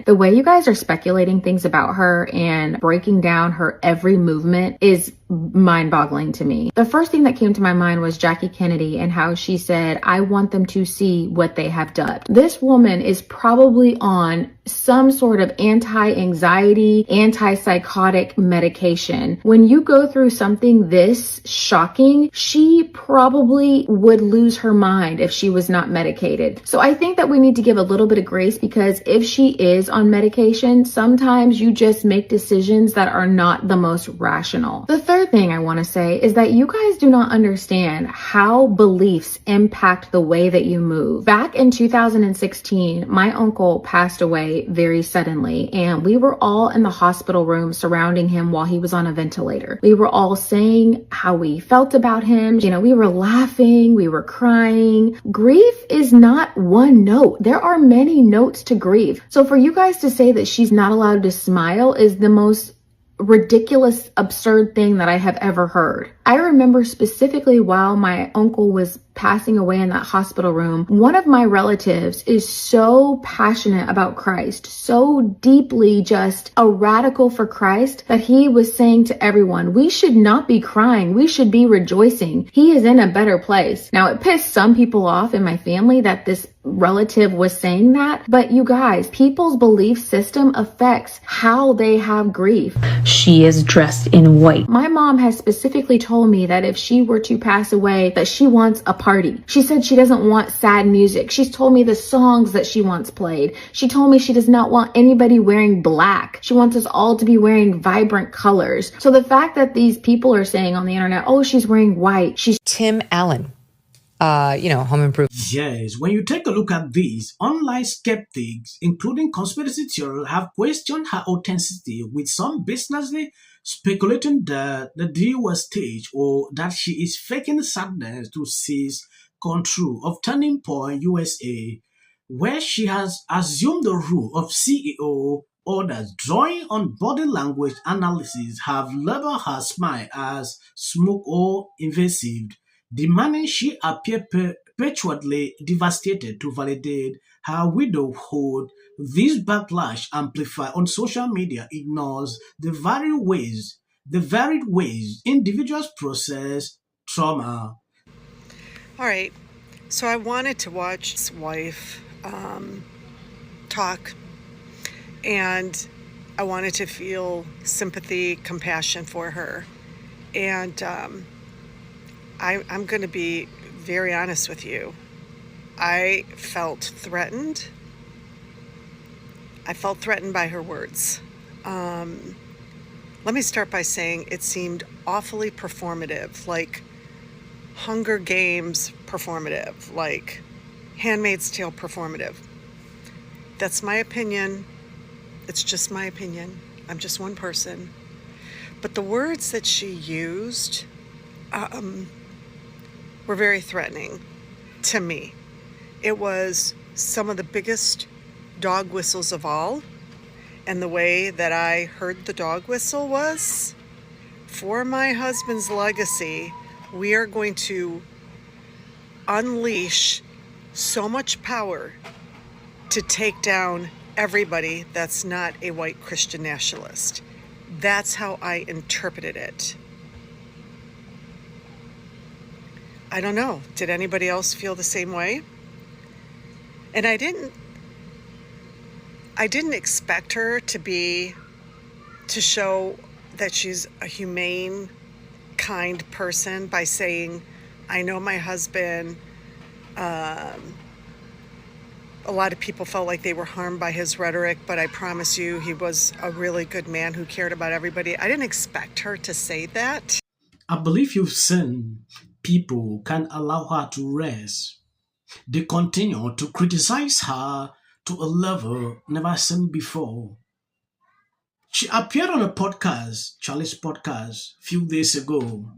movement. The way you guys are speculating things about her and breaking down her every movement is mind-boggling to me. The first thing that came to my mind was Jackie Kennedy and how she said, I want them to see what they have done. This woman is probably on some sort of anti-anxiety, antipsychotic medication. When you go through something this shocking, she probably would lose her mind if she was not medicated. So I think that we need to give a little bit of grace, because if she is on medication, sometimes you just make decisions that are not the most rational. The third thing I want to say is that you guys do not understand how beliefs impact the way that you move. Back in 2016, my uncle passed away very suddenly, and we were all in the hospital room surrounding him while he was on a ventilator. We were all saying how we felt about him. You know, we were laughing, we were crying. Grief is not one note. There are many notes to grief. So for you guys to say that she's not allowed to smile is the most ridiculous, absurd thing that I have ever heard. I remember specifically while my uncle was passing away in that hospital room, one of my relatives is so passionate about Christ, so deeply just a radical for Christ, that he was saying to everyone, we should not be crying, we should be rejoicing. He is in a better place. Now, it pissed some people off in my family that this relative was saying that, but you guys, people's belief system affects how they have grief. She is dressed in white. My mom has specifically told me that if she were to pass away, that she wants a party. She said she doesn't want sad music. She's told me the songs that she wants played. She told me she does not want anybody wearing black. She wants us all to be wearing vibrant colors. So the fact that these people are saying on the internet, oh, she's wearing white, she's Tim Allen, home improvement. Yes, when you take a look at these, online skeptics, including conspiracy theorists, have questioned her authenticity, with some businessly speculating that the deal was staged or that she is faking sadness to seize control of Turning Point USA, where she has assumed the role of CEO. Others, drawing on body language analysis, have labeled her smile as smoke or invasive, demanding she appear perpetually devastated to validate her widowhood. This backlash, amplified on social media, ignores the varied ways individuals process trauma. All right, so I wanted to watch his wife talk, and I wanted to feel sympathy, compassion for her. And I'm going to be very honest with you. I felt threatened. I felt threatened by her words. Let me start by saying it seemed awfully performative, like Hunger Games performative, like Handmaid's Tale performative. That's my opinion. It's just my opinion. I'm just one person. But the words that she used were very threatening to me. It was some of the biggest dog whistles of all. And the way that I heard the dog whistle was, for my husband's legacy, we are going to unleash so much power to take down everybody that's not a white Christian nationalist. That's how I interpreted it. I don't know. Did anybody else feel the same way? And I didn't expect her to show that she's a humane, kind person by saying, I know my husband, a lot of people felt like they were harmed by his rhetoric, but I promise you he was a really good man who cared about everybody. I didn't expect her to say that. I believe you've seen people can allow her to rest. They continue to criticize her to a level never seen before. She appeared on a podcast, Charlie's podcast, a few days ago.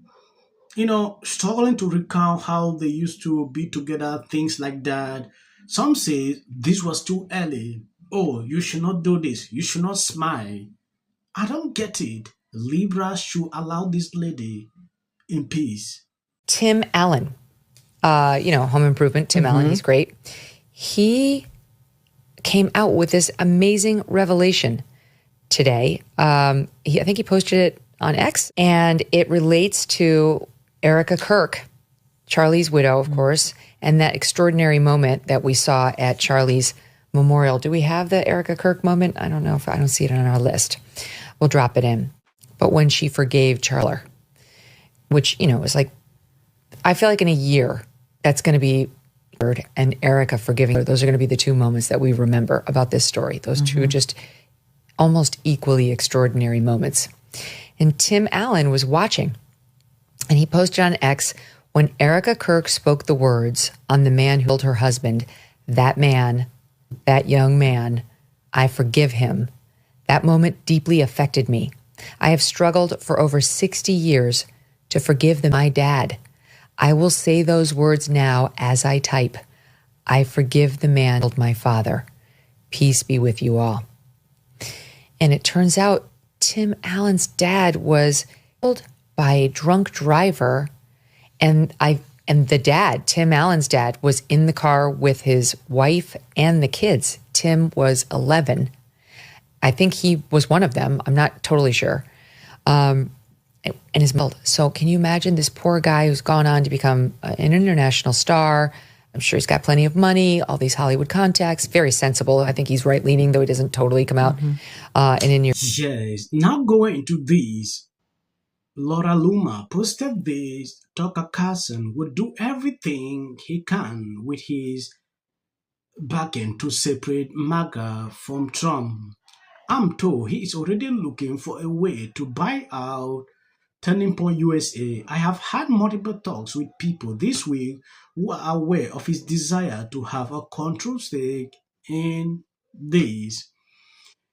Struggling to recount how they used to be together, things like that. Some say this was too early. Oh, you should not do this. You should not smile. I don't get it. Libra should allow this lady in peace. Tim Allen, home improvement, Tim Allen, he's great. He came out with this amazing revelation today. I think he posted it on X, and it relates to Erica Kirk, Charlie's widow, of course, and that extraordinary moment that we saw at Charlie's memorial. Do we have the Erica Kirk moment? I don't know if I don't see it on our list. We'll drop it in. But when she forgave Charlie, which, was like, I feel like in a year, that's going to be, and Erica forgiving her, those are going to be the two moments that we remember about this story. Those two just almost equally extraordinary moments. And Tim Allen was watching, and he posted on X, when Erica Kirk spoke the words on the man who killed her husband, that man, that young man, I forgive him. That moment deeply affected me. I have struggled for over 60 years to forgive my dad. I will say those words now as I type. I forgive the man who killed my father. Peace be with you all. And it turns out Tim Allen's dad was killed by a drunk driver. And the dad, Tim Allen's dad, was in the car with his wife and the kids. Tim was 11. I think he was one of them. I'm not totally sure. And his mother. So can you imagine this poor guy who's gone on to become an international star? I'm sure he's got plenty of money, all these Hollywood contacts, very sensible. I think he's right-leaning, though he doesn't totally come out. And in your Yes. Now going into this, Laura Loomer posted this. Tucker Carlson would do everything he can with his backing to separate MAGA from Trump. I'm told he is already looking for a way to buy out Turning Point USA. I have had multiple talks with people this week who are aware of his desire to have a control stake in this.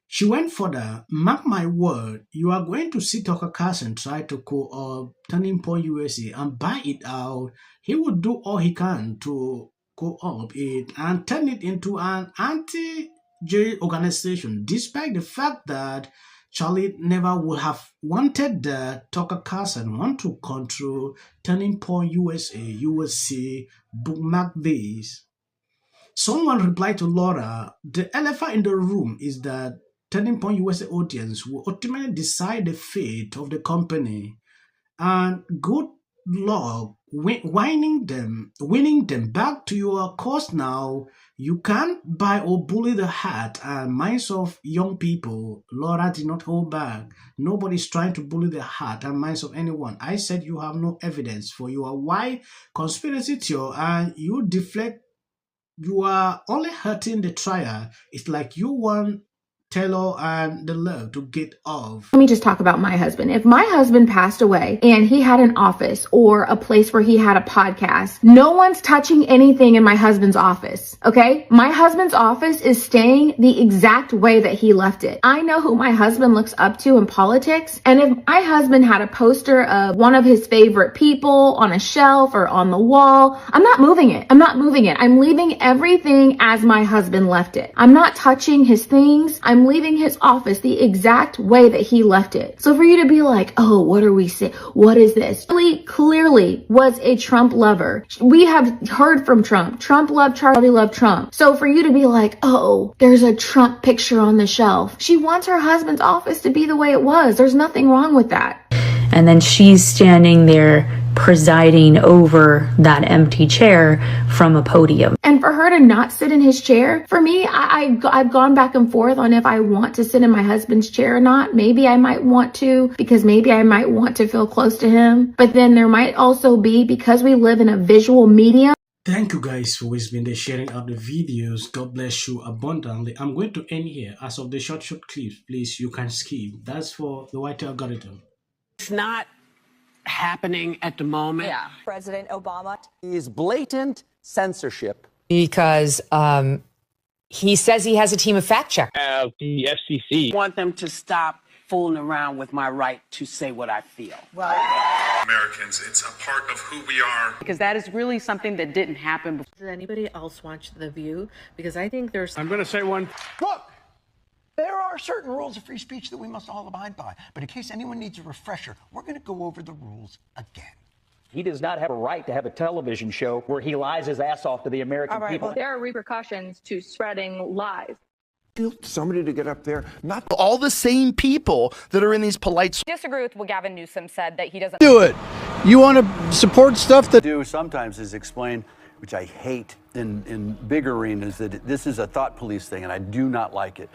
She went further. Mark my word, you are going to see Tucker Carlson try to co-op Turning Point USA and buy it out. He will do all he can to co-op it and turn it into an anti-J organization, despite the fact that Charlie never would have wanted Tucker Carlson want to control Turning Point USA. You will see, bookmark this. Someone replied to Laura, the elephant in the room is that Turning Point USA audience will ultimately decide the fate of the company. And good luck winning them back to your cause now. You can't buy or bully the heart and minds of young people. Laura did not hold back. Nobody's trying to bully the heart and minds of anyone. I said you have no evidence for your white conspiracy theory and you deflect. You are only hurting the trial. It's like you want Taylor and the love to get off. Let me just talk about my husband. If my husband passed away and he had an office or a place where he had a podcast, no one's touching anything in my husband's office, okay? My husband's office is staying the exact way that he left it. I know who my husband looks up to in politics, and if my husband had a poster of one of his favorite people on a shelf or on the wall, I'm not moving it. I'm leaving everything as my husband left it. I'm not touching his things. I'm leaving his office the exact way that he left it. So for you to be like, oh, what are we saying? What is this? Charlie clearly was a Trump lover. We have heard from Trump. Trump loved Charlie, loved Trump. So for you to be like, oh, there's a Trump picture on the shelf. She wants her husband's office to be the way it was. There's nothing wrong with that. And then she's standing there presiding over that empty chair from a podium. And for her to not sit in his chair, for me, I've gone back and forth on if I want to sit in my husband's chair or not. Maybe I might want to, because maybe I might want to feel close to him. But then there might also be, because we live in a visual medium. Thank you guys for always been there sharing out the videos. God bless you abundantly. I'm going to end here. As of the short clips, please, you can skip. That's for the white algorithm. It's not happening at the moment. Yeah. President Obama is blatant censorship. because he says he has a team of fact checkers. The FCC. I want them to stop fooling around with my right to say what I feel. Americans, it's a part of who we are. Because that is really something that didn't happen before. Does anybody else watch The View? Because I think there's... I'm going to say one. Look, there are certain rules of free speech that we must all abide by. But in case anyone needs a refresher, we're going to go over the rules again. He does not have a right to have a television show where he lies his ass off to the American people. Well, there are repercussions to spreading lies. Somebody to get up there, not all the same people that are in these polite. Disagree with what Gavin Newsom said that he doesn't do it. You want to support stuff that do sometimes is explain, which I hate in big arenas, that this is a thought police thing, and I do not like it.